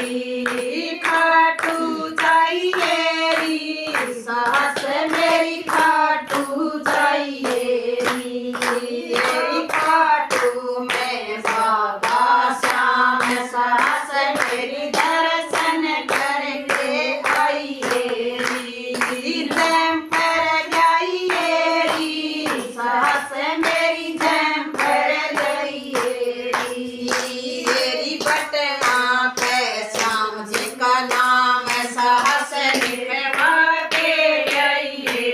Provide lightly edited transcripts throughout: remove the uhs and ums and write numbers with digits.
री खाटू जाइए री सास मेरी खाटू जाइए री खाटू में बाबा श्याम सास मेरी दर्शन करके आइए री जैम पर जाइए री सास मेरी जैम पर जाइए री पटना पे श्याम जी का नाम साहस लिखवा के जाइए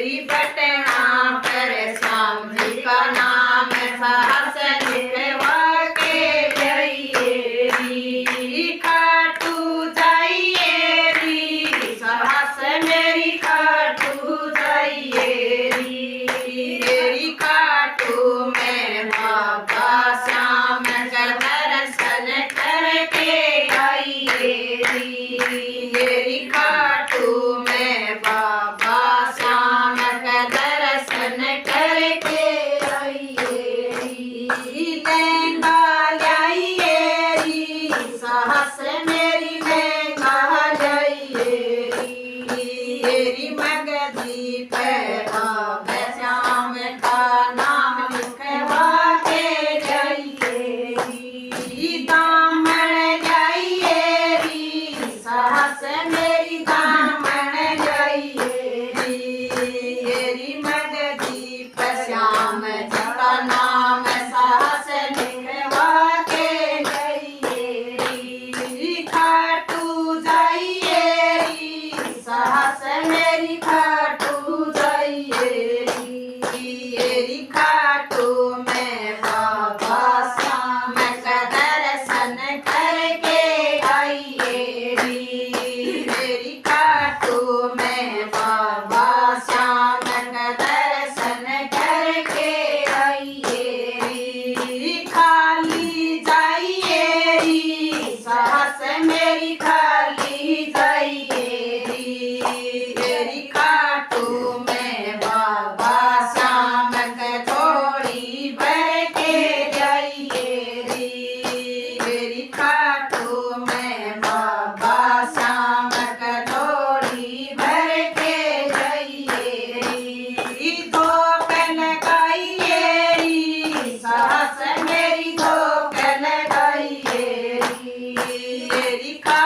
री पटना पर श्याम जी का नाम साहस लिखवा के जाइए री खाटू जाइए री साहस मेरी खाटू जाइए री खाटू में बाबा श्याम का दर्शन करके आइए री खाटू में बाबा श्याम का दर्शन करके आइए लहंगा लाइए री साहस मेरी लहंगा लाइए री मगधी पे बाबा श्याम का नाम लिखवा के जाइए दामन जाइए री साहस मेरी दामन जाइए री मगधी पे श्याम जी का नाम साहस लिखवा के जाइए री खाटू जाइए री साहस मेरी खाटू जाइए री खाटू में बाबा श्याम का दर्शन करके आइए री खाटू में बाबा श्याम का दर्शन करके आइए री खाली जाइए री साहस मेरी खाली जाइए री खाटू में बाबा श्याम का झोली भर के जाइए री खाटू में बाबा श्याम का झोली भर के जाइए री धोप लगाइए री साहस मेरी धोप लगाइए री खा